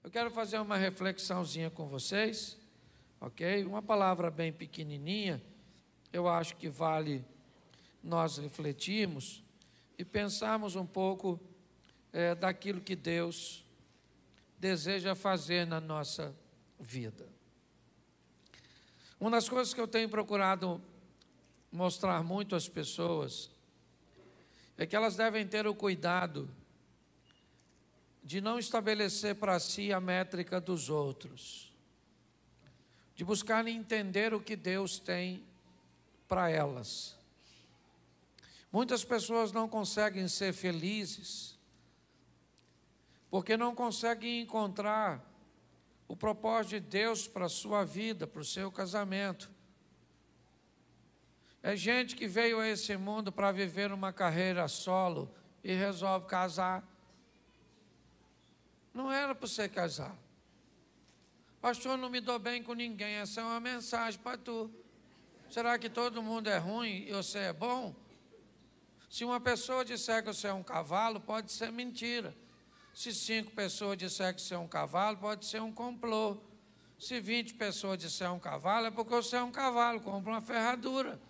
Eu quero fazer uma reflexãozinha com vocês, ok? Uma palavra bem pequenininha, eu acho que vale nós refletirmos e pensarmos um pouco daquilo que Deus deseja fazer na nossa vida. Uma das coisas que eu tenho procurado mostrar muito às pessoas é que elas devem ter o cuidado de não estabelecer para si a métrica dos outros, de buscar entender o que Deus tem para elas. Muitas pessoas não conseguem ser felizes porque não conseguem encontrar o propósito de Deus para a sua vida, para o seu casamento. É gente que veio a esse mundo para viver uma carreira solo e resolve casar. Não era para você casar. Pastor, não me dou bem com ninguém. Essa é uma mensagem para tu. Será que todo mundo é ruim e você é bom? Se uma pessoa disser que você é um cavalo, pode ser mentira. Se 5 pessoas disserem que você é um cavalo, pode ser um complô. Se 20 pessoas disserem um cavalo, é porque você é um cavalo, compra uma ferradura.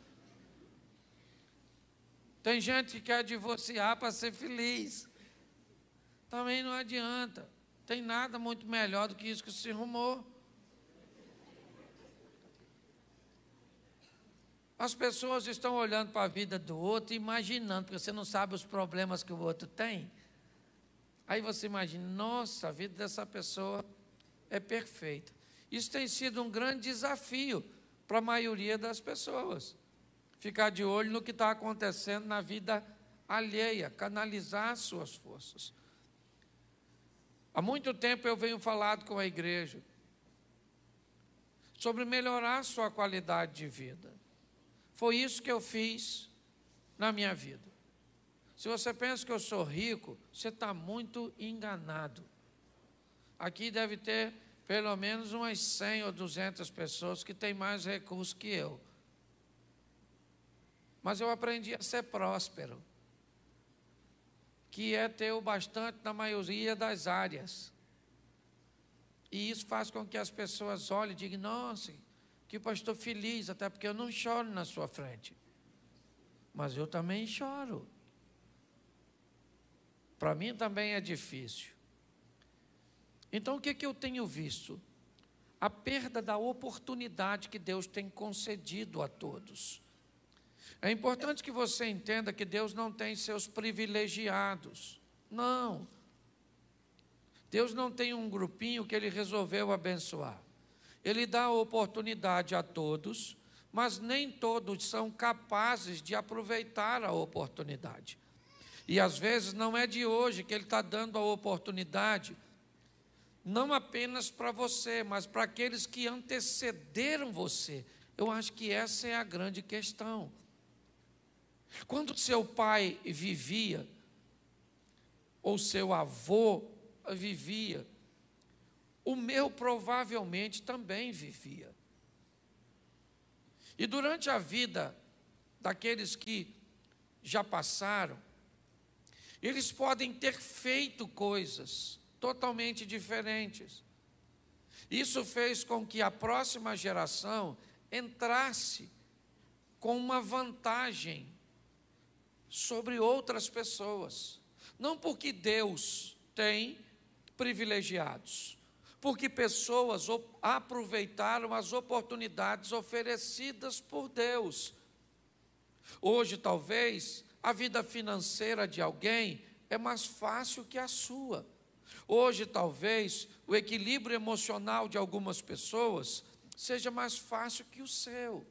Tem gente que quer divorciar para ser feliz. Também não adianta. Tem nada muito melhor do que isso que se arrumou. As pessoas estão olhando para a vida do outro e imaginando, porque você não sabe os problemas que o outro tem. Aí você imagina, nossa, a vida dessa pessoa é perfeita. Isso tem sido um grande desafio para a maioria das pessoas. Ficar de olho no que está acontecendo na vida alheia, canalizar suas forças. Há muito tempo eu venho falando com a igreja sobre melhorar sua qualidade de vida. Foi isso que eu fiz na minha vida. Se você pensa que eu sou rico, você está muito enganado. Aqui deve ter pelo menos umas 100 ou 200 pessoas que têm mais recursos que eu. Mas eu aprendi a ser próspero, que é ter o bastante na maioria das áreas. E isso faz com que as pessoas olhem e digam, nossa, que pastor feliz, até porque eu não choro na sua frente. Mas eu também choro. Para mim também é difícil. Então o que eu tenho visto? A perda da oportunidade que Deus tem concedido a todos. É importante que você entenda que Deus não tem seus privilegiados. Não. Deus não tem um grupinho que Ele resolveu abençoar. Ele dá a oportunidade a todos, mas nem todos são capazes de aproveitar a oportunidade. E às vezes não é de hoje que Ele está dando a oportunidade, não apenas para você, mas para aqueles que antecederam você. Eu acho que essa é a grande questão. Quando seu pai vivia, ou seu avô vivia, o meu provavelmente também vivia. E durante a vida daqueles que já passaram, eles podem ter feito coisas totalmente diferentes. Isso fez com que a próxima geração entrasse com uma vantagem sobre outras pessoas. Não porque Deus tem privilegiados, porque pessoas aproveitaram as oportunidades oferecidas por Deus. Hoje, talvez, a vida financeira de alguém é mais fácil que a sua. Hoje, talvez, o equilíbrio emocional de algumas pessoas seja mais fácil que o seu.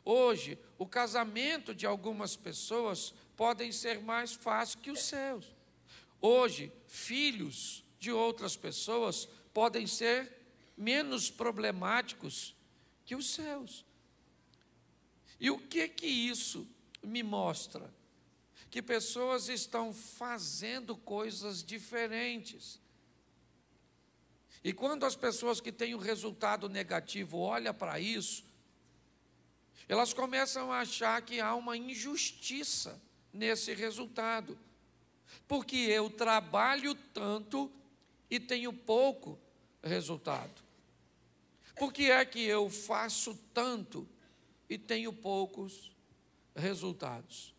Hoje, o casamento de algumas pessoas podem ser mais fácil que os seus. Hoje, filhos de outras pessoas podem ser menos problemáticos que os seus. E o que isso me mostra? Que pessoas estão fazendo coisas diferentes. E quando as pessoas que têm um resultado negativo olham para isso, elas começam a achar que há uma injustiça nesse resultado. Porque eu trabalho tanto e tenho pouco resultado. Por que é que eu faço tanto e tenho poucos resultados?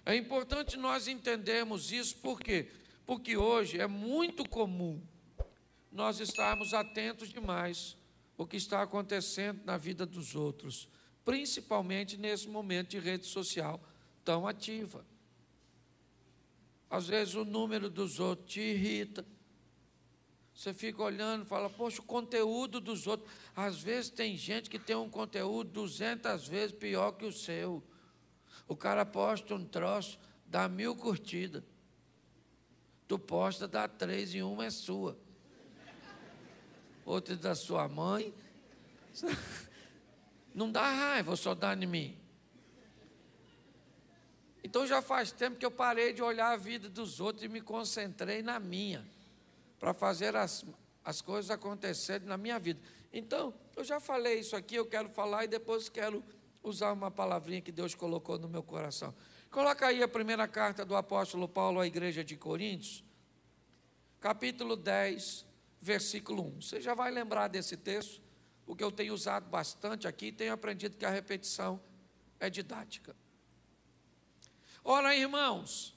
É importante nós entendermos isso, por quê? Porque hoje é muito comum nós estarmos atentos demais ao que está acontecendo na vida dos outros, principalmente nesse momento de rede social tão ativa. Às vezes o número dos outros te irrita. Você fica olhando e fala, poxa, o conteúdo dos outros. Às vezes tem gente que tem um conteúdo 200 vezes pior que o seu. O cara posta um troço, dá 1000 curtidas. Tu posta, dá 3 e uma é sua. Outra é da sua mãe. Não dá raiva, só dá em mim. Então já faz tempo que eu parei de olhar a vida dos outros e me concentrei na minha, para fazer as coisas acontecerem na minha vida. Então, eu já falei isso aqui, eu quero falar e depois quero usar uma palavrinha que Deus colocou no meu coração. Coloca aí a primeira carta do apóstolo Paulo à igreja de Coríntios, capítulo 10, versículo 1. Você já vai lembrar desse texto, porque eu tenho usado bastante aqui e tenho aprendido que a repetição é didática. Ora, irmãos,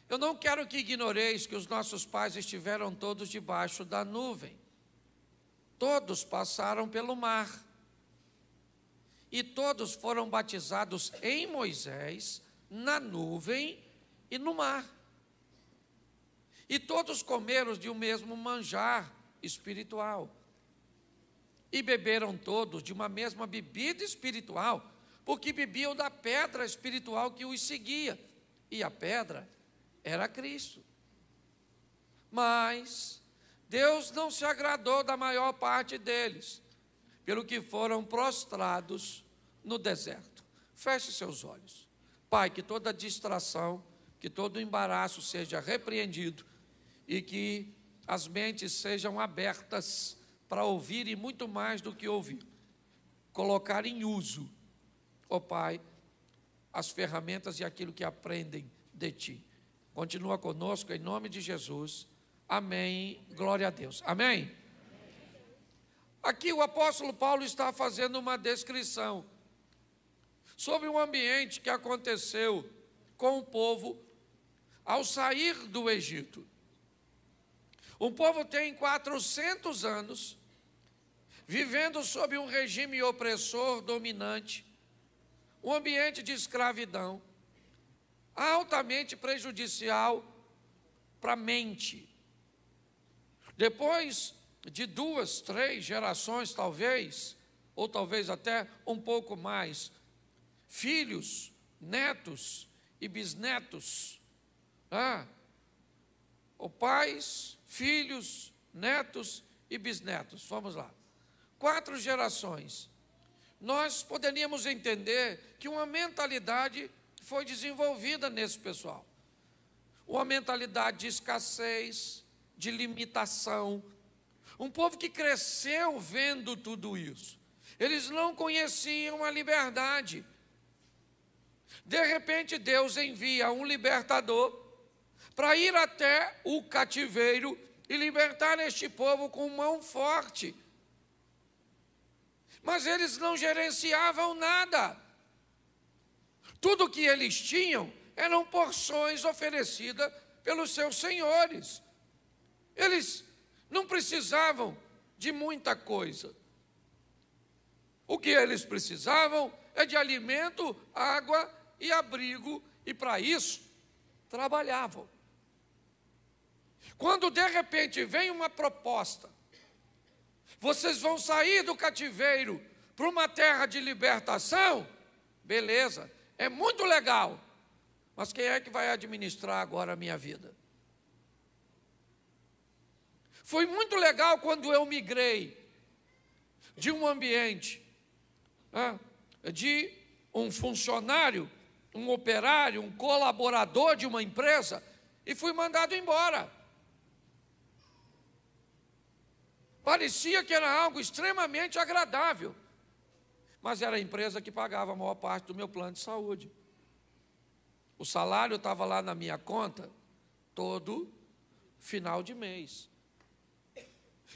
eu não quero que ignoreis que os nossos pais estiveram todos debaixo da nuvem. Todos passaram pelo mar. E todos foram batizados em Moisés, na nuvem e no mar. E todos comeram de um mesmo manjar espiritual. E beberam todos de uma mesma bebida espiritual, porque bebiam da pedra espiritual que os seguia. E a pedra era Cristo. Mas Deus não se agradou da maior parte deles, pelo que foram prostrados no deserto. Feche seus olhos. Pai, que toda distração, que todo embaraço seja repreendido e que as mentes sejam abertas para ouvir e muito mais do que ouvir. Colocar em uso, ó Pai, as ferramentas e aquilo que aprendem de Ti. Continua conosco em nome de Jesus. Amém. Glória a Deus. Amém. Aqui o apóstolo Paulo está fazendo uma descrição sobre um ambiente que aconteceu com o povo ao sair do Egito. O povo tem 400 anos vivendo sob um regime opressor dominante, um ambiente de escravidão, altamente prejudicial para a mente. Depois de 2, 3 gerações, talvez, ou talvez até um pouco mais, filhos, netos e bisnetos, ou pais, filhos, netos e bisnetos, vamos lá, 4 gerações, nós poderíamos entender que uma mentalidade foi desenvolvida nesse pessoal, uma mentalidade de escassez, de limitação, um povo que cresceu vendo tudo isso. Eles não conheciam a liberdade. De repente, Deus envia um libertador para ir até o cativeiro e libertar este povo com mão forte. Mas eles não gerenciavam nada. Tudo que eles tinham eram porções oferecidas pelos seus senhores. Eles não precisavam de muita coisa. O que eles precisavam é de alimento, água e abrigo, e para isso trabalhavam. Quando de repente vem uma proposta, vocês vão sair do cativeiro para uma terra de libertação, beleza, é muito legal, mas quem é que vai administrar agora a minha vida? Foi muito legal quando eu migrei de um ambiente, de um funcionário, um operário, um colaborador de uma empresa, e fui mandado embora. Parecia que era algo extremamente agradável, mas era a empresa que pagava a maior parte do meu plano de saúde. O salário estava lá na minha conta todo final de mês.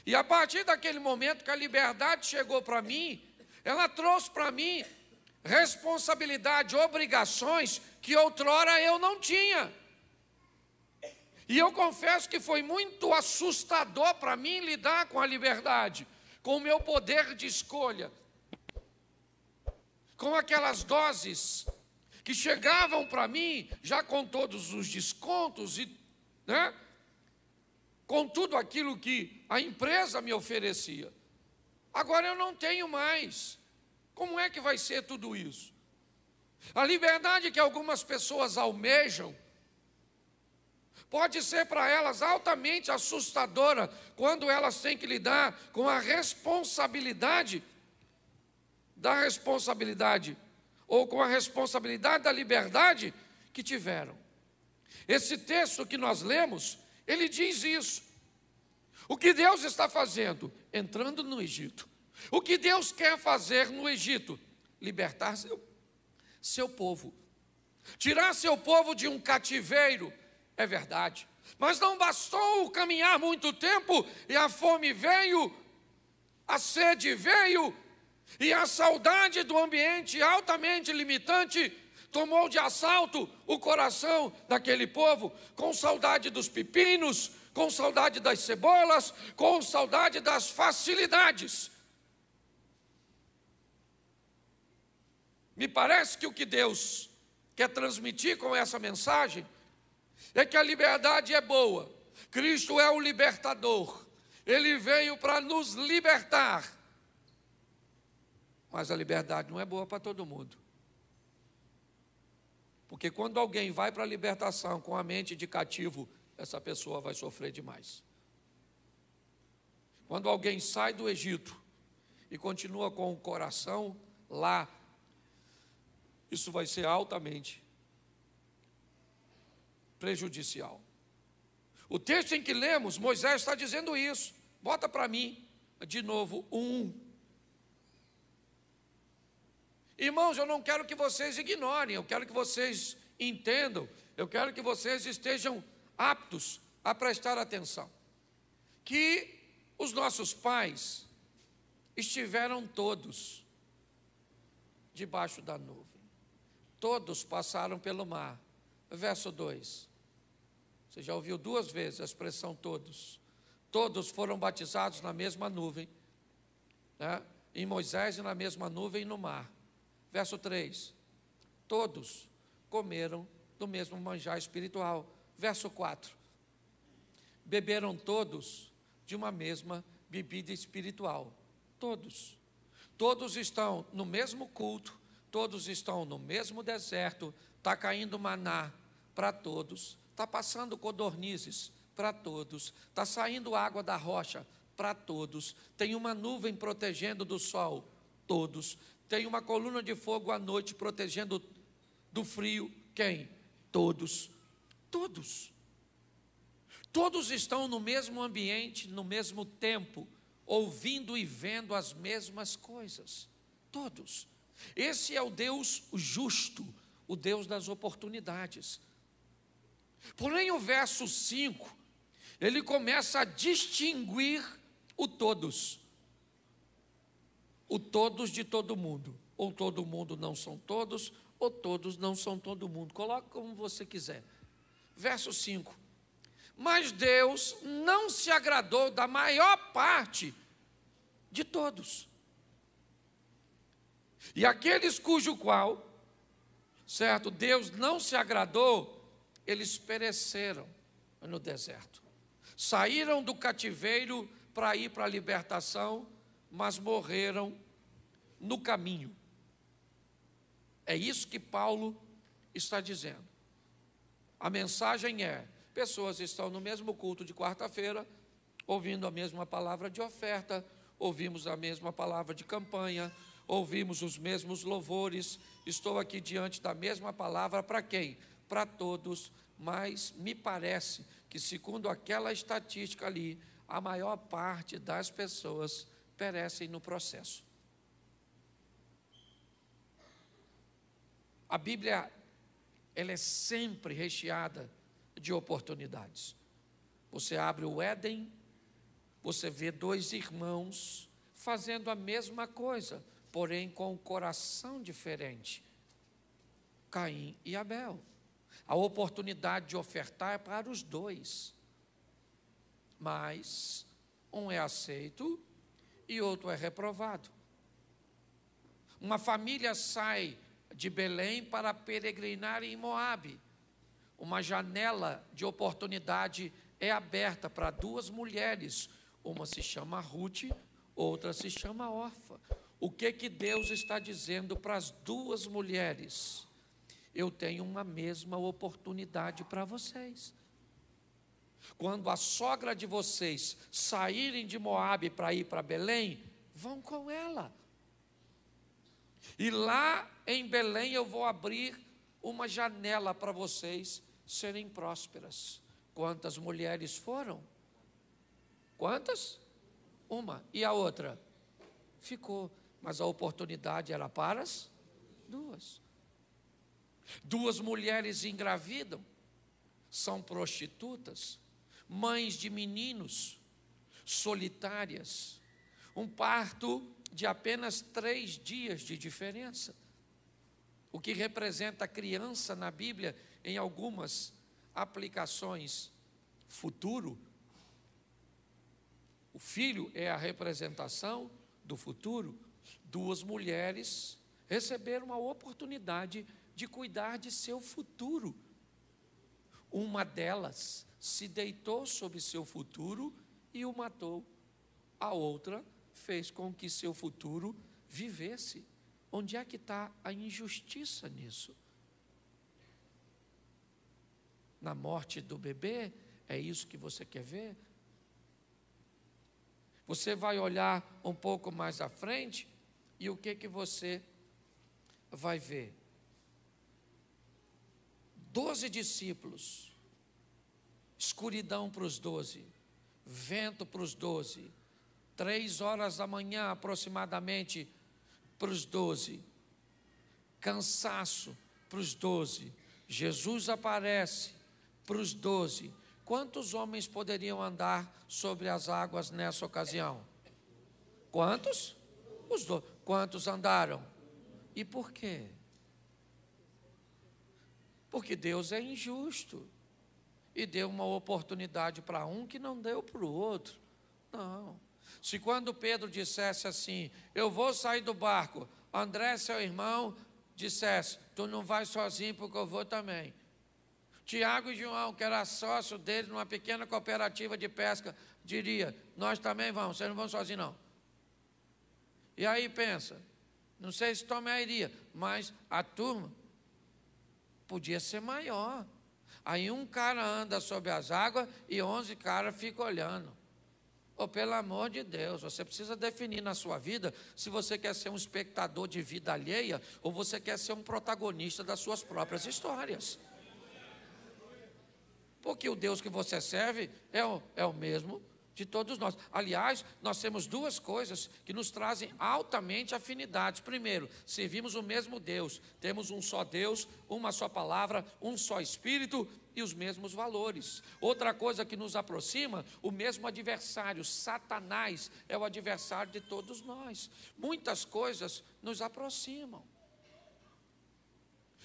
E a partir daquele momento que a liberdade chegou para mim, ela trouxe para mim responsabilidade, obrigações que outrora eu não tinha. E eu confesso que foi muito assustador para mim lidar com a liberdade, com o meu poder de escolha, com aquelas doses que chegavam para mim já com todos os descontos e, né, com tudo aquilo que a empresa me oferecia. Agora eu não tenho mais. Como é que vai ser tudo isso? A liberdade que algumas pessoas almejam pode ser para elas altamente assustadora quando elas têm que lidar com a responsabilidade ou com a responsabilidade da liberdade que tiveram. Esse texto que nós lemos, ele diz isso. O que Deus está fazendo? Entrando no Egito. O que Deus quer fazer no Egito? Libertar seu povo. Tirar seu povo de um cativeiro. É verdade. Mas não bastou caminhar muito tempo e a fome veio, a sede veio e a saudade do ambiente altamente limitante tomou de assalto o coração daquele povo, com saudade dos pepinos, com saudade das cebolas, com saudade das facilidades. Me parece que o que Deus quer transmitir com essa mensagem é que a liberdade é boa. Cristo é o libertador. Ele veio para nos libertar. Mas a liberdade não é boa para todo mundo. Porque quando alguém vai para a libertação com a mente de cativo, essa pessoa vai sofrer demais. Quando alguém sai do Egito e continua com o coração lá, isso vai ser altamente prejudicial. O texto em que lemos, Moisés está dizendo isso. Bota para mim, de novo, 1. Irmãos, eu não quero que vocês ignorem, eu quero que vocês entendam, eu quero que vocês estejam aptos a prestar atenção. Que os nossos pais estiveram todos debaixo da nuvem. Todos passaram pelo mar. Verso 2. Você já ouviu 2 vezes a expressão todos. Todos foram batizados na mesma nuvem, né? Em Moisés e na mesma nuvem no mar. Verso 3. Todos comeram do mesmo manjar espiritual. Verso 4. Beberam todos de uma mesma bebida espiritual. Todos. Todos estão no mesmo culto, todos estão no mesmo deserto, está caindo maná para todos, está passando codornizes para todos, está saindo água da rocha para todos, tem uma nuvem protegendo do sol, todos, tem uma coluna de fogo à noite protegendo do frio, quem? Todos, todos. Todos estão no mesmo ambiente, no mesmo tempo, ouvindo e vendo as mesmas coisas, todos. Esse é o Deus justo, o Deus das oportunidades. Porém, o verso 5, ele começa a distinguir o todos de todo mundo, ou todo mundo não são todos, ou todos não são todo mundo, coloque como você quiser. Verso 5, mas Deus não se agradou da maior parte de todos. E aqueles cujo qual, certo, Deus não se agradou, eles pereceram no deserto. Saíram do cativeiro para ir para a libertação, mas morreram no caminho. É isso que Paulo está dizendo. A mensagem é: pessoas estão no mesmo culto de quarta-feira, ouvindo a mesma palavra de oferta, ouvimos a mesma palavra de campanha, ouvimos os mesmos louvores, estou aqui diante da mesma palavra para quem? Para todos, mas me parece que, segundo aquela estatística ali, a maior parte das pessoas perecem no processo. A Bíblia, ela é sempre recheada de oportunidades. Você abre o Éden, você vê dois irmãos fazendo a mesma coisa, porém com um coração diferente. Caim e Abel. A oportunidade de ofertar é para os dois, mas um é aceito e outro é reprovado. Uma família sai de Belém para peregrinar em Moabe. Uma janela de oportunidade é aberta para duas mulheres. Uma se chama Ruth, outra se chama Orfa. O que Deus está dizendo para as duas mulheres? Eu tenho uma mesma oportunidade para vocês. Quando a sogra de vocês saírem de Moabe para ir para Belém, vão com ela. E lá em Belém eu vou abrir uma janela para vocês serem prósperas. Quantas mulheres foram? Quantas? Uma. E a outra? Ficou. Mas a oportunidade era para as duas. Duas mulheres engravidam, são prostitutas, mães de meninos, solitárias. Um parto de apenas 3 dias de diferença. O que representa a criança na Bíblia, em algumas aplicações, futuro. O filho é a representação do futuro. Duas mulheres receberam a oportunidade de cuidar de seu futuro. Uma delas se deitou sobre seu futuro e o matou. A outra fez com que seu futuro vivesse. Onde é que está a injustiça nisso? Na morte do bebê? É isso que você quer ver? Você vai olhar um pouco mais à frente e o que você vai ver? 12 discípulos, escuridão para os 12, vento para os 12, 3 horas da manhã aproximadamente para os 12, cansaço para os 12, Jesus aparece para os 12. Quantos homens poderiam andar sobre as águas nessa ocasião? Quantos? Os 12. Quantos andaram? E por quê? Porque Deus é injusto e deu uma oportunidade para um que não deu para o outro. Não. Se quando Pedro dissesse assim, eu vou sair do barco, André, seu irmão, dissesse, tu não vai sozinho porque eu vou também. Tiago e João, que era sócio dele numa pequena cooperativa de pesca, diria, nós também vamos, vocês não vão sozinhos não. E aí pensa, não sei se Tomé iria, mas a turma podia ser maior. Aí um cara anda sobre as águas e 11 caras ficam olhando. Oh, pelo amor de Deus, você precisa definir na sua vida se você quer ser um espectador de vida alheia ou você quer ser um protagonista das suas próprias histórias. Porque o Deus que você serve é o mesmo de todos nós. Aliás, nós temos 2 coisas que nos trazem altamente afinidades. Primeiro, servimos o mesmo Deus, temos um só Deus, uma só palavra, um só Espírito e os mesmos valores. Outra coisa que nos aproxima, o mesmo adversário, Satanás é o adversário de todos nós. Muitas coisas nos aproximam.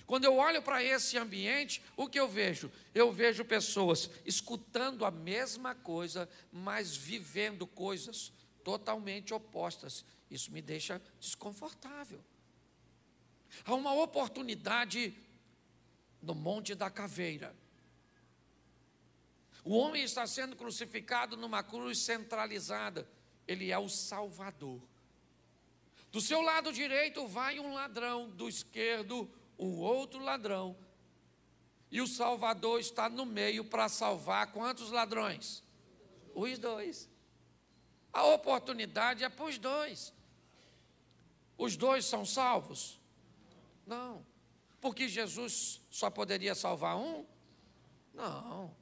Quando eu olho para esse ambiente, o que eu vejo? Eu vejo pessoas escutando a mesma coisa, mas vivendo coisas totalmente opostas. Isso me deixa desconfortável. Há uma oportunidade no Monte da Caveira. O homem está sendo crucificado numa cruz centralizada. Ele é o Salvador. Do seu lado direito vai um ladrão, do esquerdo um outro ladrão, e o Salvador está no meio para salvar quantos ladrões? Os 2. A oportunidade é para os 2. Os 2 são salvos? Não. Porque Jesus só poderia salvar um? Não.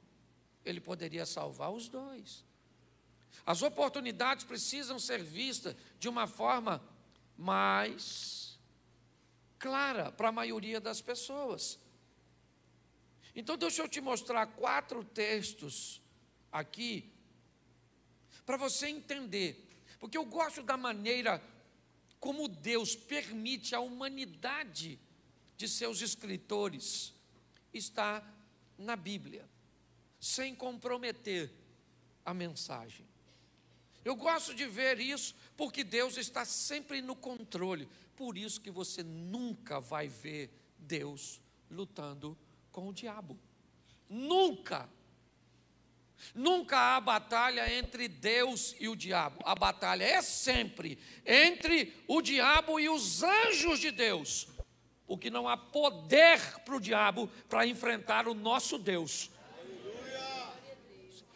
Ele poderia salvar os 2. As oportunidades precisam ser vistas de uma forma mais clara para a maioria das pessoas. Então deixa eu te mostrar 4 textos aqui para você entender, porque eu gosto da maneira como Deus permite a humanidade de seus escritores estar na Bíblia, sem comprometer a mensagem. Eu gosto de ver isso, porque Deus está sempre no controle. Por isso que você nunca vai ver Deus lutando com o diabo. Nunca. Nunca há batalha entre Deus e o diabo. A batalha é sempre entre o diabo e os anjos de Deus. Porque não há poder para o diabo para enfrentar o nosso Deus.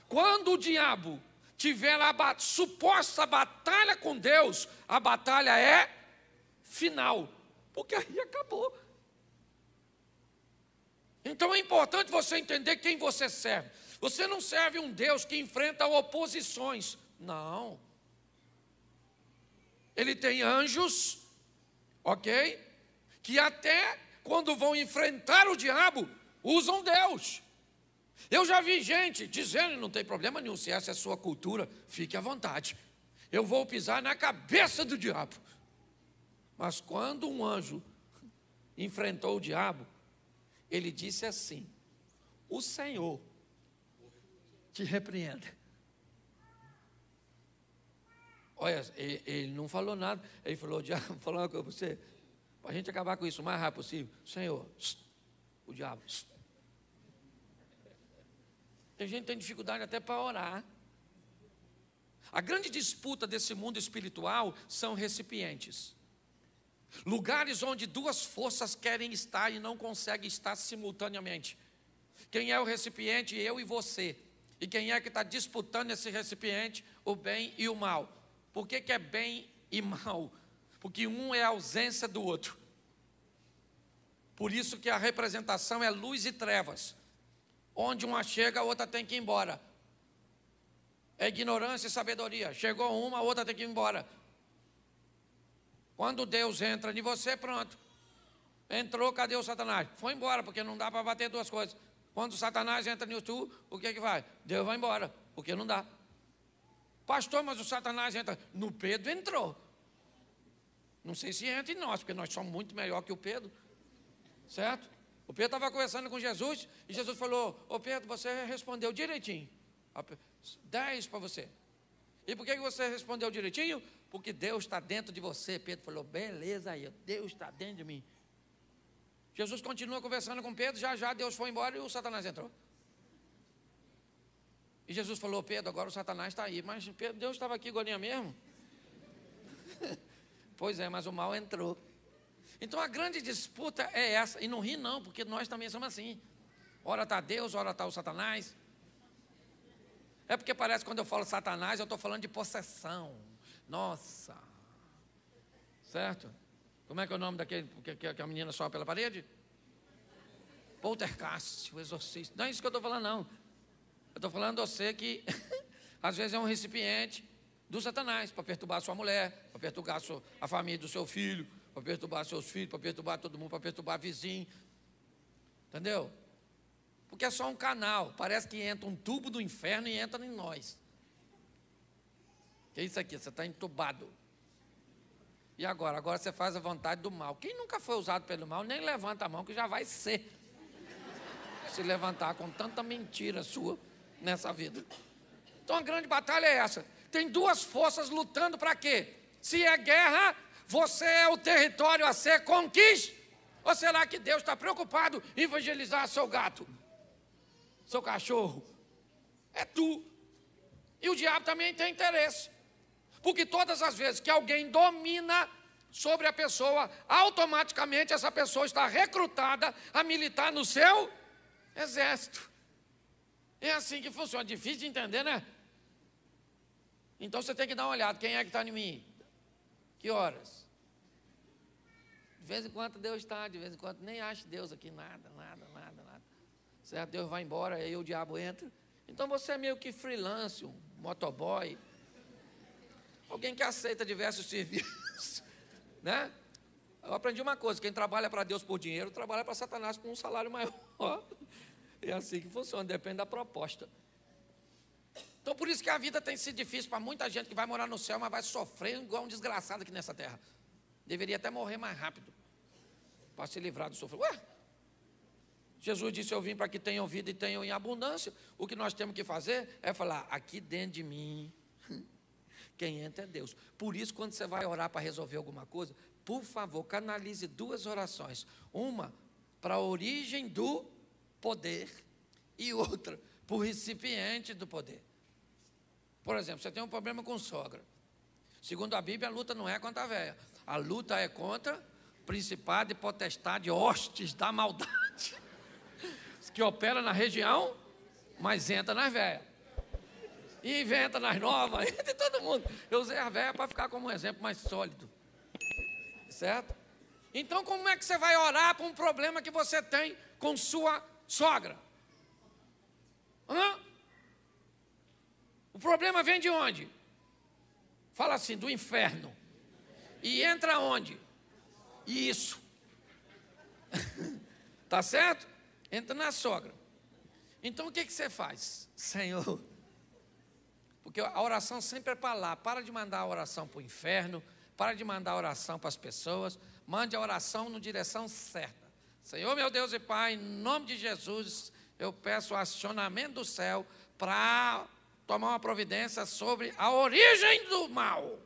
Quando o diabo tiver a suposta batalha com Deus, a batalha é final, porque aí acabou. Então é importante você entender quem você serve. Você não serve um Deus que enfrenta oposições, não. Ele tem anjos, ok? Que até quando vão enfrentar o diabo, usam Deus. Eu já vi gente dizendo, não tem problema nenhum, se essa é a sua cultura, fique à vontade. Eu vou pisar na cabeça do diabo. Mas quando um anjo enfrentou o diabo, ele disse assim: o Senhor te repreenda. Olha, ele não falou nada. Ele falou: o diabo, vou falar uma coisa para você, para a gente acabar com isso o mais rápido possível. Senhor, o diabo. Tem gente que tem dificuldade até para orar. A grande disputa desse mundo espiritual são recipientes. Lugares onde duas forças querem estar e não conseguem estar simultaneamente. Quem é o recipiente? Eu e você. E quem é que está disputando esse recipiente? O bem e o mal. Por que é bem e mal? Porque um é a ausência do outro. Por isso que a representação é luz e trevas. Onde uma chega, a outra tem que ir embora. É ignorância e sabedoria. Chegou uma, a outra tem que ir embora. Quando Deus entra em você, pronto. Entrou, cadê o Satanás? Foi embora, porque não dá para bater duas coisas. Quando o Satanás entra em tu, o que vai? Deus vai embora, porque não dá. Pastor, mas o Satanás entra. No Pedro entrou. Não sei se entra em nós, porque nós somos muito melhor que o Pedro. Certo? O Pedro estava conversando com Jesus, e Jesus falou: ô Pedro, você respondeu direitinho. 10 para você. E por que você respondeu direitinho? Porque Deus está dentro de você. Pedro falou: beleza aí, Deus está dentro de mim. Jesus continua conversando com Pedro, já Deus foi embora e o Satanás entrou. E Jesus falou: Pedro, agora o Satanás está aí. Mas Pedro, Deus estava aqui agora mesmo. Pois é, mas o mal entrou. Então a grande disputa é essa. E não ri não, porque nós também somos assim. Ora está Deus, ora está o Satanás. É porque parece que quando eu falo Satanás, eu estou falando de possessão. Nossa. Certo? Como é que é o nome daquele que a menina sobe pela parede? Poltergeist, o exorcista. Não é isso que eu estou falando, não. Eu estou falando de você que às vezes é um recipiente do Satanás, para perturbar a sua mulher, para perturbar a família do seu filho, para perturbar seus filhos, para perturbar todo mundo, para perturbar vizinho. Entendeu? Porque é só um canal. Parece que entra um tubo do inferno e entra em nós. Que é isso aqui? Você está entubado. E agora? Agora você faz a vontade do mal. Quem nunca foi usado pelo mal, nem levanta a mão, que já vai ser. Se levantar com tanta mentira sua nessa vida. Então a grande batalha é essa. Tem duas forças lutando para quê? Se é guerra, você é o território a ser conquistado. Ou será que Deus está preocupado em evangelizar seu gato, seu cachorro? É tu. E o diabo também tem interesse. Porque todas as vezes que alguém domina sobre a pessoa, automaticamente essa pessoa está recrutada a militar no seu exército. É assim que funciona. Difícil de entender, né? Então você tem que dar uma olhada. Quem é que está em mim? Que horas? De vez em quando Deus está, de vez em quando nem acha Deus aqui, nada. Certo? Deus vai embora, aí o diabo entra. Então você é meio que freelance, um motoboy. Alguém que aceita diversos serviços. Né? Eu aprendi uma coisa: quem trabalha para Deus por dinheiro, trabalha para Satanás com um salário maior. É assim que funciona, depende da proposta. Então, por isso que a vida tem sido difícil para muita gente que vai morar no céu, mas vai sofrer igual um desgraçado aqui nessa terra. Deveria até morrer mais rápido, para se livrar do sofrimento. Jesus disse, eu vim para que tenham vida e tenham em abundância. O que nós temos que fazer é falar, aqui dentro de mim, quem entra é Deus. Por isso, quando você vai orar para resolver alguma coisa, por favor, canalize 2 orações. Uma para a origem do poder e outra para o recipiente do poder. Por exemplo, você tem um problema com sogra. Segundo a Bíblia, a luta não é contra a véia. A luta é contra principado e potestade, hostes da maldade, que opera na região, mas entra nas velhas. E inventa nas novas, entra todo mundo. Eu usei a velha para ficar como um exemplo mais sólido. Certo? Então, como é que você vai orar para um problema que você tem com sua sogra? O problema vem de onde? Fala assim, do inferno. E entra onde? Isso. Tá certo? Entra na sogra. Então, o que você faz? Senhor, porque a oração sempre é para lá. Para de mandar a oração para o inferno, para de mandar a oração para as pessoas, mande a oração na direção certa. Senhor, meu Deus e Pai, em nome de Jesus, eu peço o acionamento do céu para tomar uma providência sobre a origem do mal.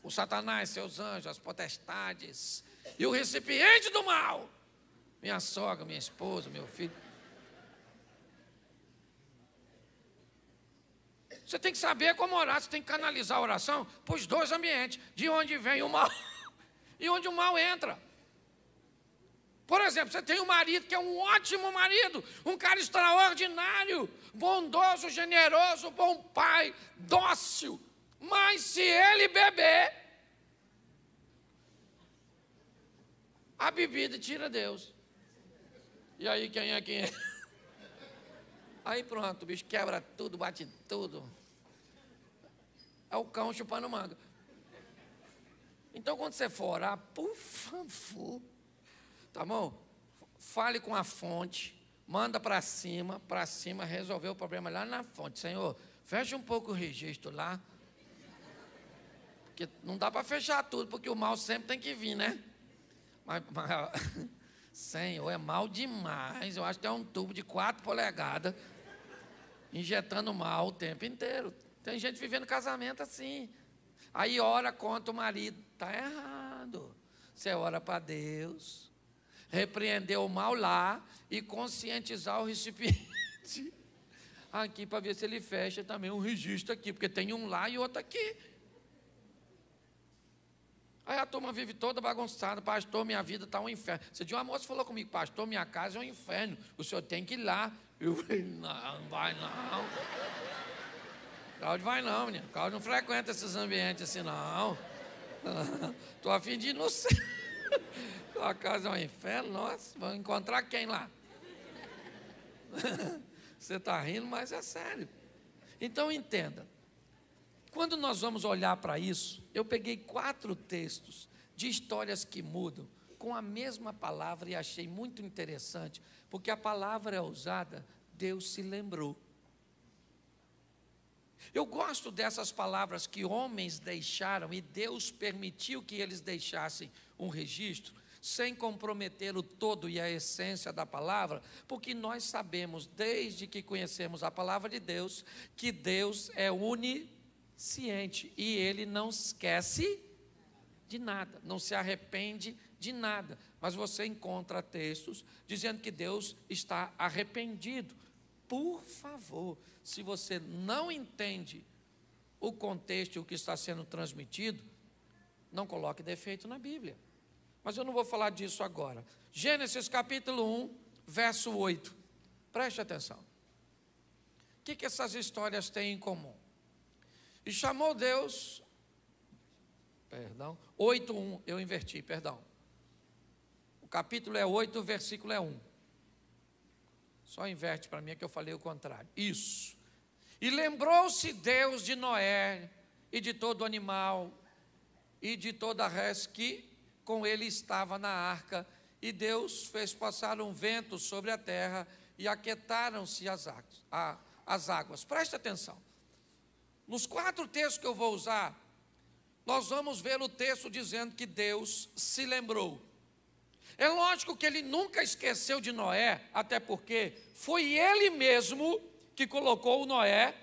O Satanás, seus anjos, as potestades e o recipiente do mal. Minha sogra, minha esposa, meu filho. Você tem que saber como orar, você tem que canalizar a oração para os 2 ambientes, de onde vem o mal e onde o mal entra. Por exemplo, você tem um marido que é um ótimo marido, um cara extraordinário, bondoso, generoso, bom pai, dócil, mas se ele beber, a bebida tira Deus. E aí quem é quem é? Aí pronto, o bicho quebra tudo, bate tudo. É o cão chupando manga. Então, quando você for orar, por favor, tá bom? Fale com a fonte, manda para cima resolver o problema lá na fonte. Senhor, fecha um pouco o registro lá, porque não dá para fechar tudo, porque o mal sempre tem que vir, né? Mas Senhor, é mal demais. Eu acho que é um tubo de 4 polegadas, injetando mal o tempo inteiro. Tem gente vivendo casamento assim. Aí ora contra o marido. Está errado. Você ora para Deus, repreender o mal lá e conscientizar o recipiente aqui para ver se ele fecha também um registro aqui, porque tem um lá e outro aqui. Aí a turma vive toda bagunçada, pastor, minha vida está um inferno. Esse dia uma moça falou comigo, pastor, minha casa é um inferno, o senhor tem que ir lá. Eu falei, não vai não. Cláudio vai não, menino. Cláudio não frequenta esses ambientes assim, não. Estou a fim de ir no céu. Sua casa é um inferno, nossa, vamos encontrar quem lá? Você está rindo, mas é sério. Então entenda. Quando nós vamos olhar para isso, eu peguei 4 textos de histórias que mudam com a mesma palavra e achei muito interessante, porque a palavra é usada, Deus se lembrou. Eu gosto dessas palavras que homens deixaram e Deus permitiu que eles deixassem um registro, sem comprometer o todo e a essência da palavra, porque nós sabemos, desde que conhecemos a palavra de Deus, que Deus é onisciente e Ele não esquece de nada, não se arrepende de nada. Mas você encontra textos dizendo que Deus está arrependido. Por favor, se você não entende o contexto e o que está sendo transmitido, não coloque defeito na Bíblia. Mas eu não vou falar disso agora. Gênesis capítulo 1, verso 8. Preste atenção. O que essas histórias têm em comum? E chamou Deus, 8:1, eu inverti, perdão. O capítulo é 8, o versículo é 1. Só inverte para mim, é que eu falei o contrário. Isso. E lembrou-se Deus de Noé, e de todo animal, e de toda a res que com ele estava na arca, e Deus fez passar um vento sobre a terra, e aquietaram-se as águas. Preste atenção. Nos 4 textos que eu vou usar, nós vamos ver o texto dizendo que Deus se lembrou. É lógico que ele nunca esqueceu de Noé, até porque foi ele mesmo que colocou o Noé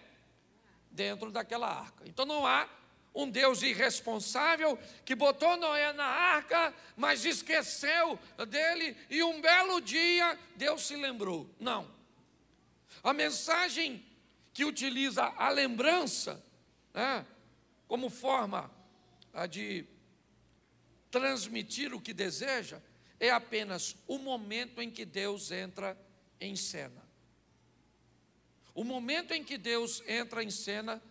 dentro daquela arca. Então não há um Deus irresponsável que botou Noé na arca, mas esqueceu dele e um belo dia Deus se lembrou. Não. A mensagem que utiliza a lembrança, né, como forma de transmitir o que deseja, é apenas o momento em que Deus entra em cena. O momento em que Deus entra em cena,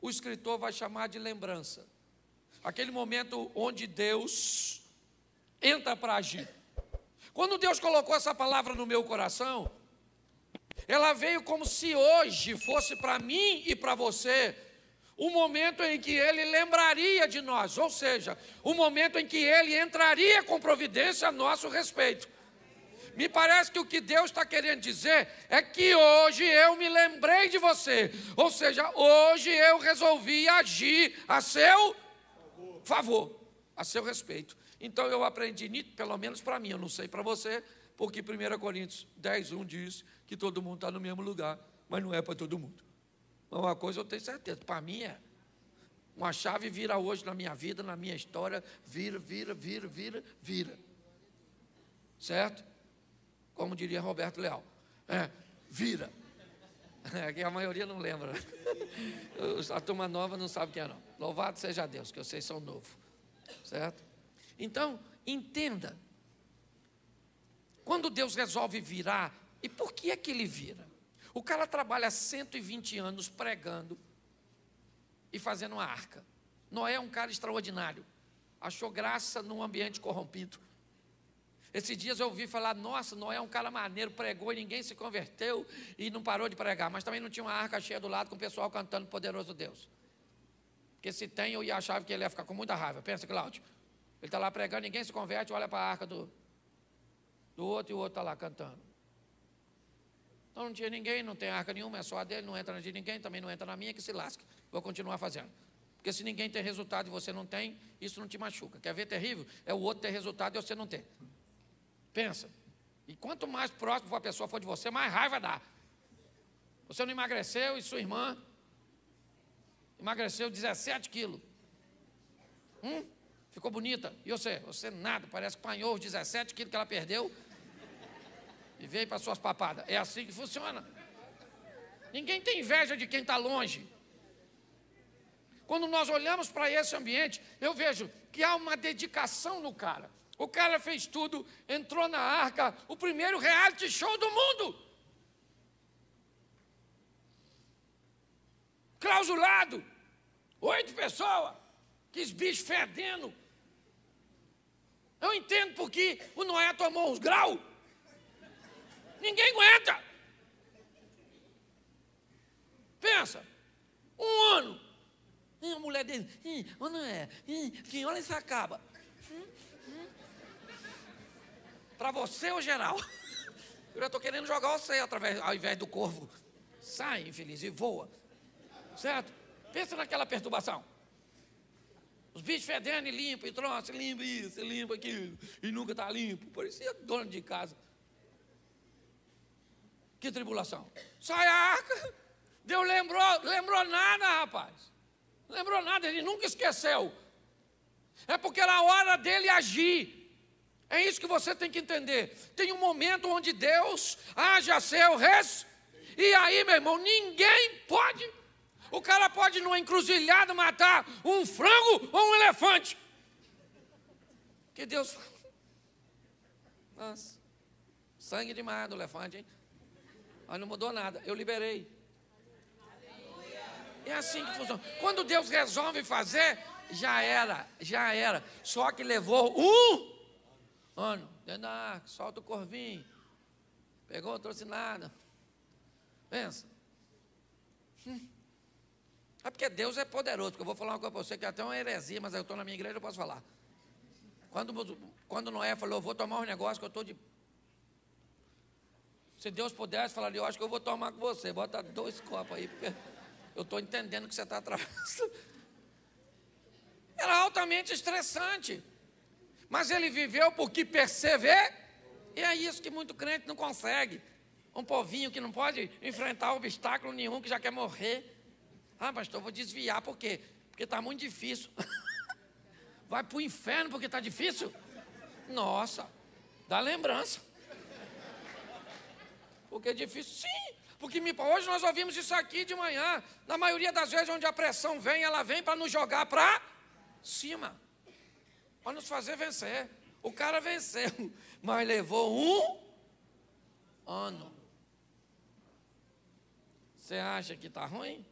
o escritor vai chamar de lembrança. Aquele momento onde Deus entra para agir. Quando Deus colocou essa palavra no meu coração, ela veio como se hoje fosse para mim e para você o momento em que Ele lembraria de nós, ou seja, o momento em que Ele entraria com providência a nosso respeito. Me parece que o que Deus está querendo dizer é que hoje eu me lembrei de você, ou seja, hoje eu resolvi agir a seu favor, a seu respeito. Então eu aprendi, pelo menos para mim, eu não sei para você, porque 1 Coríntios 10:1 diz que todo mundo está no mesmo lugar, mas não é para todo mundo. Uma coisa eu tenho certeza, para mim é. Uma chave vira hoje na minha vida, na minha história, vira. Certo? Como diria Roberto Leal, vira. Que a maioria não lembra. A turma nova não sabe quem é não. Louvado seja Deus, que vocês são novos. Certo? Então, entenda. Quando Deus resolve virar, e por que é que Ele vira? O cara trabalha 120 anos pregando e fazendo uma arca. Noé é um cara extraordinário. Achou graça num ambiente corrompido. Esses dias eu ouvi falar, nossa, Noé é um cara maneiro, pregou e ninguém se converteu e não parou de pregar. Mas também não tinha uma arca cheia do lado com o pessoal cantando Poderoso Deus. Porque se tem, eu ia achar que ele ia ficar com muita raiva. Pensa, Cláudio, ele está lá pregando, ninguém se converte, olha para a arca do outro e o outro está lá cantando. Então não tinha ninguém, não tem arca nenhuma, é só a dele, não entra na de ninguém, também não entra na minha, que se lasque. Vou continuar fazendo. Porque se ninguém tem resultado e você não tem, isso não te machuca. Quer ver terrível? É o outro ter resultado e você não ter. Pensa. E quanto mais próximo a pessoa for de você, mais raiva dá. Você não emagreceu e sua irmã emagreceu 17 quilos. Ficou bonita. E você? Você nada, parece que apanhou os 17 quilos que ela perdeu e veio para suas papadas. É assim que funciona. Ninguém tem inveja de quem está longe. Quando nós olhamos para esse ambiente, eu vejo que há uma dedicação no cara. O cara fez tudo, entrou na arca, o primeiro reality show do mundo. Clausulado, 8 pessoas, que bichos fedendo. Eu entendo porque o Noé tomou uns graus. Ninguém aguenta. Pensa, 1 ano. A mulher dele, Noé, que hora isso acaba? Para você ou geral? Eu já estou querendo jogar você ao invés do corvo. Sai, infeliz, e voa. Certo? Pensa naquela perturbação. Os bichos fedendo e limpa, e troça, limpa isso, limpa aquilo, e nunca está limpo. Parecia dono de casa. Que tribulação. Sai a arca. Deus lembrou nada, rapaz. Lembrou nada, ele nunca esqueceu. É porque era a hora dele agir. É isso que você tem que entender. Tem um momento onde Deus age a seu res. E aí, meu irmão, ninguém pode. O cara pode numa encruzilhada matar um frango ou um elefante. Que Deus... Nossa, sangue demais do elefante, hein? Mas não mudou nada, eu liberei. É assim que funciona. Quando Deus resolve fazer, já era. Só que levou 1 ano, dentro da arca, solta o corvinho. Pegou, trouxe nada. Pensa. É porque Deus é poderoso, porque eu vou falar uma coisa para você que é até uma heresia, mas eu estou na minha igreja, eu posso falar. Quando Noé falou, eu vou tomar um negócio que eu estou de... Se Deus pudesse, falaria, eu acho que eu vou tomar com você, bota 2 copos aí, porque eu estou entendendo que você está atravessando. Era altamente estressante. Mas ele viveu porque perseverou. E é isso que muito crente não consegue. Um povinho que não pode enfrentar obstáculo nenhum, que já quer morrer. Ah, pastor, eu vou desviar, por quê? Porque está muito difícil. Vai para o inferno porque está difícil? Nossa, dá lembrança. Porque é difícil? Sim, porque hoje nós ouvimos isso aqui de manhã. Na maioria das vezes onde a pressão vem, ela vem para nos jogar para cima. Para nos fazer vencer. O cara venceu, mas levou um ano. Você acha que está ruim?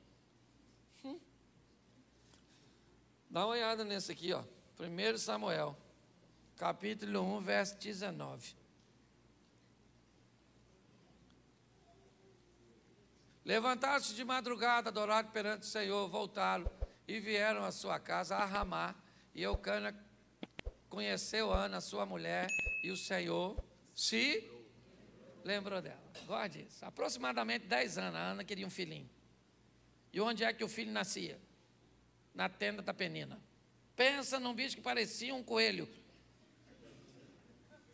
Dá uma olhada nesse aqui, ó. 1 Samuel, capítulo 1, verso 19. Levantaram-se de madrugada, adoraram perante o Senhor, voltaram e vieram à sua casa a Ramá. E Eucana conheceu Ana, sua mulher, e o Senhor se lembrou dela. Gosta disso. Aproximadamente 10 anos, a Ana queria um filhinho. E onde é que o filho nascia? Na tenda da Penina. Pensa num bicho que parecia um coelho.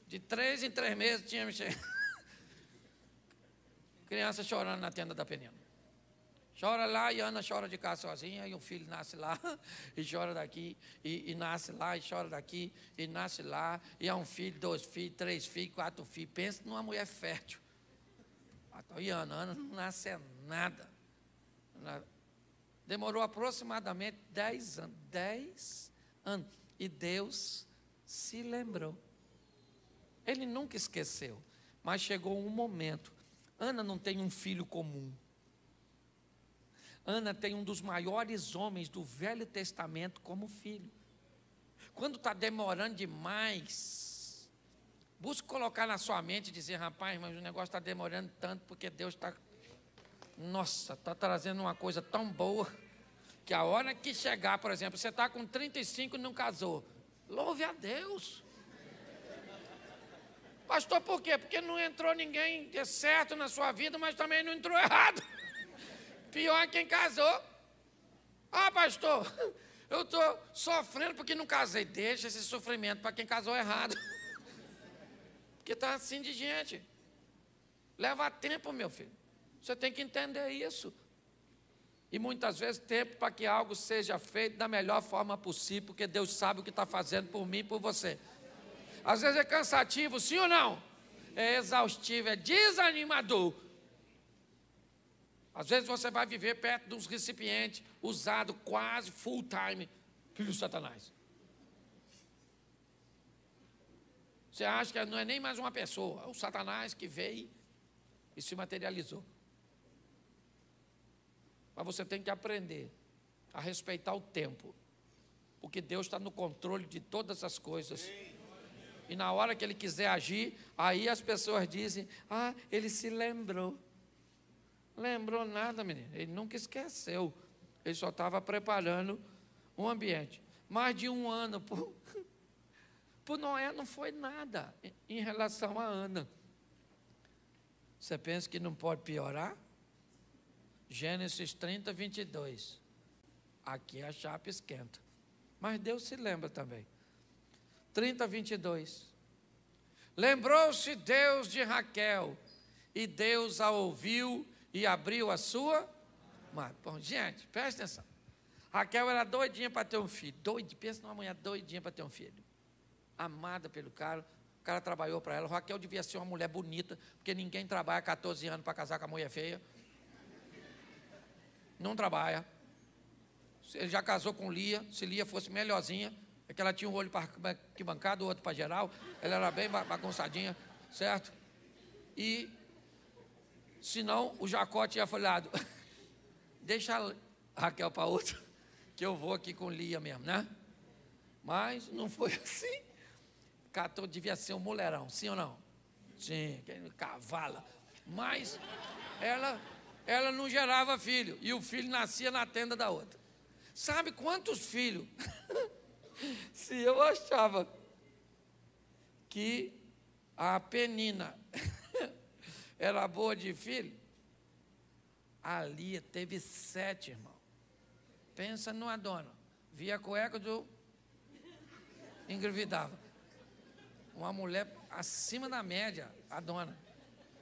De 3 em 3 meses tinha mexer. Criança chorando na tenda da Penina. Chora lá e Ana chora de casa sozinha, e o filho nasce lá, e chora daqui, e nasce lá, e chora daqui, e nasce lá, e é um filho, 2 filhos, 3 filhos, 4 filhos. Pensa numa mulher fértil. E Ana não nasce nada. Demorou aproximadamente 10 anos. 10 anos. E Deus se lembrou. Ele nunca esqueceu. Mas chegou um momento. Ana não tem um filho comum. Ana tem um dos maiores homens do Velho Testamento como filho. Quando está demorando demais, busque colocar na sua mente e dizer: rapaz, mas o negócio está demorando tanto porque Deus está... Nossa, está trazendo uma coisa tão boa, que a hora que chegar, por exemplo, você está com 35 e não casou. Louve a Deus. Pastor, por quê? Porque não entrou ninguém certo na sua vida, mas também não entrou errado. Pior quem casou. Ah, pastor, eu estou sofrendo porque não casei. Deixa esse sofrimento para quem casou errado. Porque está assim de gente. Leva tempo, meu filho. Você tem que entender isso. E muitas vezes tempo para que algo seja feito da melhor forma possível, porque Deus sabe o que está fazendo por mim e por você. Às vezes é cansativo, sim ou não? É exaustivo, é desanimador. Às vezes você vai viver perto de uns recipientes usados quase full time, filho de Satanás. Você acha que não é nem mais uma pessoa, é o Satanás que veio e se materializou. Mas você tem que aprender a respeitar o tempo, porque Deus está no controle de todas as coisas. E na hora que Ele quiser agir, aí as pessoas dizem: ah, Ele se lembrou. Lembrou nada, menino. Ele nunca esqueceu. Ele só estava preparando um ambiente. Mais de 1 ano por Noé não foi nada em relação a Ana. Você pensa que não pode piorar? Gênesis 30, 22. Aqui a chapa esquenta. Mas Deus se lembra também. 30, 22. Lembrou-se Deus de Raquel, e Deus a ouviu e abriu a sua mão. Bom, gente, presta atenção. Raquel era doidinha para ter um filho. Pensa numa mulher doidinha para ter um filho. Amada pelo cara. O cara trabalhou para ela. Raquel devia ser uma mulher bonita, porque ninguém trabalha 14 anos para casar com a mulher feia. Não trabalha. Ele já casou com Lia. Se Lia fosse melhorzinha, é que ela tinha um olho para arquibancada, o outro para geral. Ela era bem bagunçadinha, certo? E senão o Jacó tinha falado: deixa a Raquel para outra, que eu vou aqui com Lia mesmo, né? Mas não foi assim. Catou, devia ser um mulherão, sim ou não? Sim, cavala. Mas ela não gerava filho, e o filho nascia na tenda da outra. Sabe quantos filhos? Se eu achava que a Penina era boa de filho, A Lia teve 7, irmão. Pensa numa dona. Via a cueca do... engravidava. Uma mulher acima da média, a dona.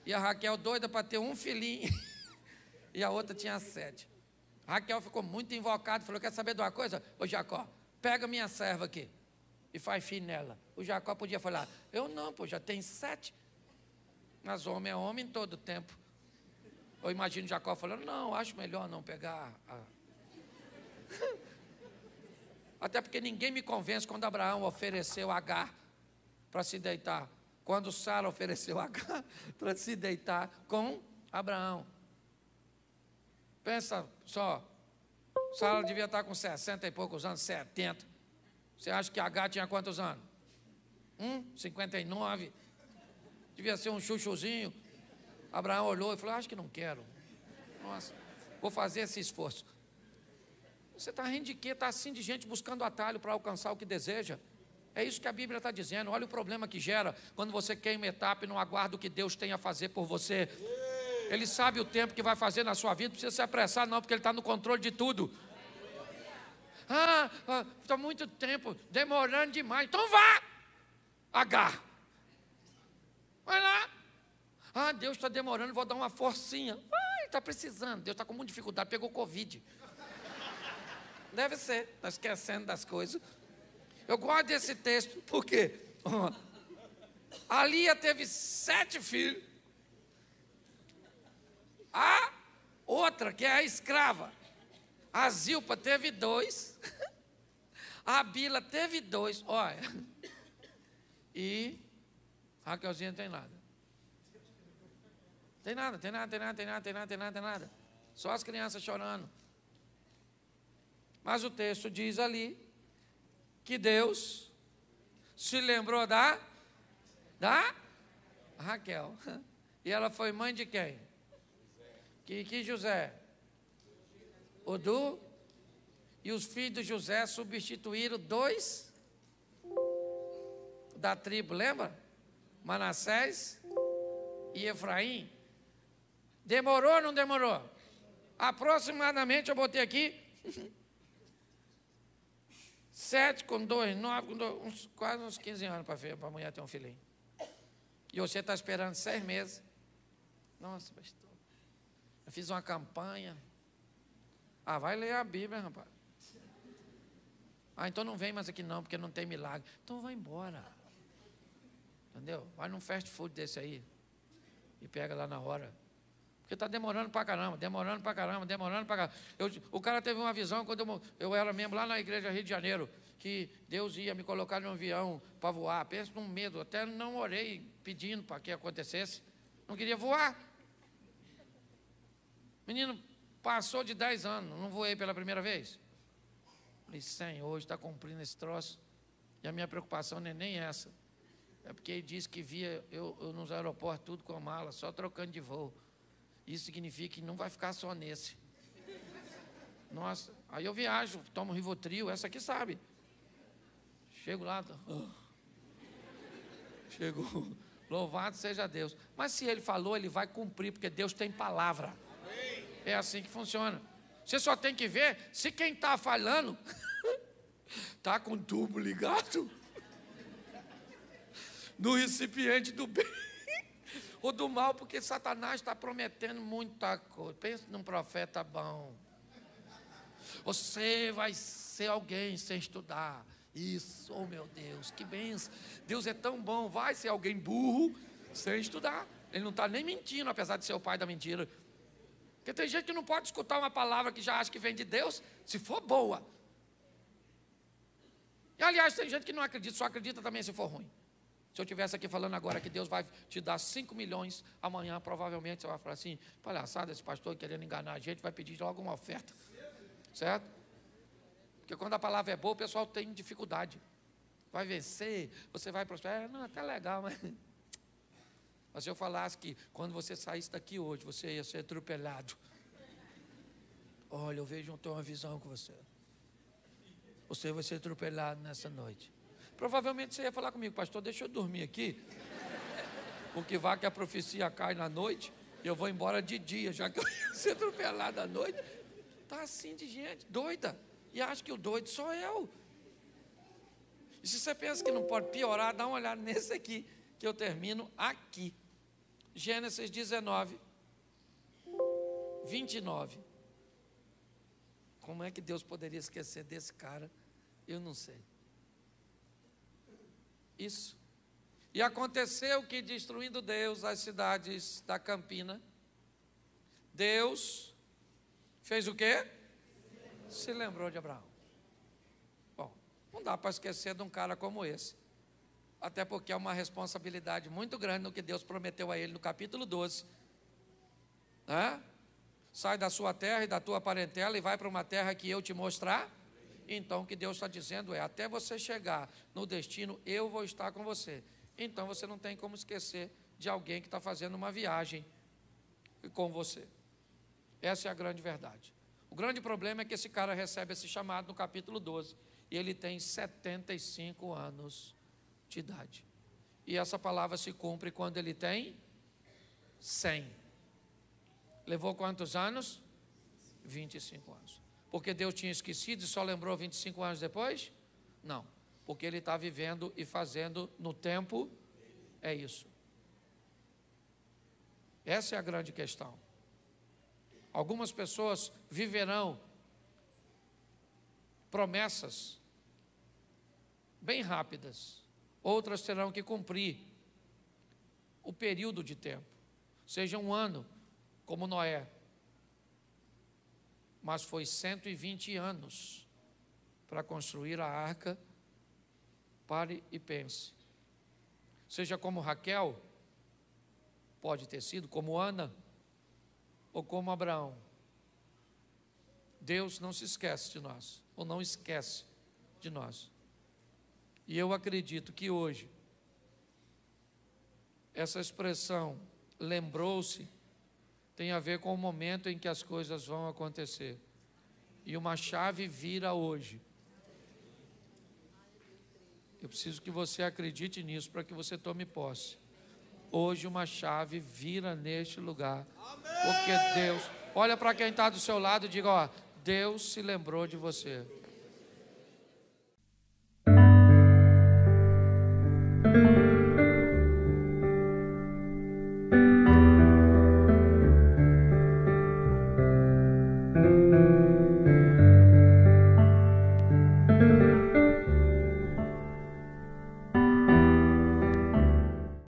E a Raquel doida para ter um filhinho. E a outra tinha 7. Raquel ficou muito invocada, falou, quer saber de uma coisa? Ô Jacó, pega minha serva aqui e faz filho nela. O Jacó podia falar, eu não, pô, já tem 7. Mas homem é homem todo tempo. Eu imagino Jacó falando, não, acho melhor não pegar a... Até porque ninguém me convence quando Abraão ofereceu Agar para se deitar. Quando Sara ofereceu Agar para se deitar com Abraão. Pensa só, Sara devia estar com 60 e poucos anos, 70. Você acha que Agar tinha quantos anos? 59. Devia ser um chuchuzinho. Abraão olhou e falou, acho que não quero. Nossa, vou fazer esse esforço. Você está rindo de quê? Está assim de gente buscando atalho para alcançar o que deseja. É isso que a Bíblia está dizendo. Olha o problema que gera quando você queima etapa e não aguarda o que Deus tem a fazer por você. Ele sabe o tempo que vai fazer na sua vida, não precisa se apressar não, porque Ele está no controle de tudo. Está muito tempo, demorando demais. Então vá, Agar. Vai lá. Deus está demorando, vou dar uma forcinha. Vai, está precisando. Deus está com muita dificuldade, pegou Covid. Deve ser, está esquecendo das coisas. Eu gosto desse texto, porque a Lia teve 7 filhos. A outra, que é a escrava, a Zilpa teve 2. A Bila teve 2. Olha. E Raquelzinha não tem nada. Tem nada. Só as crianças chorando. Mas o texto diz ali que Deus se lembrou da Raquel. E ela foi mãe de quem? Que José? E os filhos de José substituíram 2 da tribo, lembra? Manassés e Efraim. Demorou ou não demorou? Aproximadamente, eu botei aqui, 7 com 2, 9 com 2, quase uns 15 anos para a mulher ter um filhinho. E você está esperando 6 meses. Nossa, pastor, eu fiz uma campanha. Vai ler a Bíblia, rapaz. Então não vem mais aqui não, porque não tem milagre. Então vai embora. Entendeu? Vai num fast food desse aí e pega lá na hora. Porque está demorando para caramba. O cara teve uma visão quando eu era membro lá na igreja Rio de Janeiro, que Deus ia me colocar num avião para voar. Penso num medo, até não orei pedindo para que acontecesse. Não queria voar. Menino, passou de 10 anos, não voei pela primeira vez. Falei, Senhor, hoje está cumprindo esse troço. E a minha preocupação não é nem essa. É porque ele disse que via eu nos aeroportos tudo com mala, só trocando de voo. Isso significa que não vai ficar só nesse. Nossa, aí eu viajo, tomo Rivotril, essa aqui sabe. Chego lá, chegou, louvado seja Deus. Mas se Ele falou, Ele vai cumprir, porque Deus tem palavra. É assim que funciona. Você só tem que ver se quem está falando está com o tubo ligado no recipiente do bem ou do mal, porque Satanás está prometendo muita coisa. Pensa num profeta bom. Você vai ser alguém sem estudar. Isso, oh meu Deus, que bênção. Deus é tão bom, vai ser alguém burro sem estudar. Ele não está nem mentindo, apesar de ser o pai da mentira. Porque tem gente que não pode escutar uma palavra que já acha que vem de Deus, se for boa. E aliás, tem gente que não acredita, só acredita também se for ruim. Se eu estivesse aqui falando agora que Deus vai te dar 5 milhões, amanhã provavelmente você vai falar assim, palhaçada, esse pastor querendo enganar a gente, vai pedir logo uma oferta. Certo? Porque quando a palavra é boa, o pessoal tem dificuldade. Vai vencer, você vai prosperar. Não, até legal, mas se eu falasse que quando você saísse daqui hoje, você ia ser atropelado. Olha, eu vejo uma visão com você. Você vai ser atropelado nessa noite. Provavelmente você ia falar comigo, pastor, deixa eu dormir aqui. Porque vai que a profecia cai na noite. Eu vou embora de dia, já que eu ia ser atropelado à noite. Está assim de gente, doida. E acha que o doido sou eu. E se você pensa que não pode piorar, dá uma olhada nesse aqui, que eu termino aqui. Gênesis 19, 29. Como é que Deus poderia esquecer desse cara? Eu não sei. Isso. E aconteceu que, destruindo Deus as cidades da Campina, Deus fez o quê? Se lembrou de Abraão. Bom, não dá para esquecer de um cara como esse. Até porque é uma responsabilidade muito grande no que Deus prometeu a ele no capítulo 12. Sai da sua terra e da tua parentela e vai para uma terra que eu te mostrar. Então o que Deus está dizendo é, até você chegar no destino, eu vou estar com você. Então você não tem como esquecer de alguém que está fazendo uma viagem com você. Essa é a grande verdade. O grande problema é que esse cara recebe esse chamado no capítulo 12 e ele tem 75 anos de idade. E essa palavra se cumpre quando ele tem 100. Levou quantos anos? 25 anos. Porque Deus tinha esquecido e só lembrou 25 anos depois? Não. Porque ele está vivendo e fazendo no tempo, é isso. Essa é a grande questão. Algumas pessoas viverão promessas bem rápidas, outras terão que cumprir o período de tempo, seja um ano, como Noé, mas foi 120 anos para construir a arca. Pare e pense. Seja como Raquel, pode ter sido como Ana, ou como Abraão. Deus não se esquece de nós, ou não esquece de nós. E eu acredito que hoje, essa expressão, lembrou-se, tem a ver com o momento em que as coisas vão acontecer. E uma chave vira hoje. Eu preciso que você acredite nisso para que você tome posse. Hoje uma chave vira neste lugar. Porque Deus, olha para quem está do seu lado e diga, ó, Deus se lembrou de você.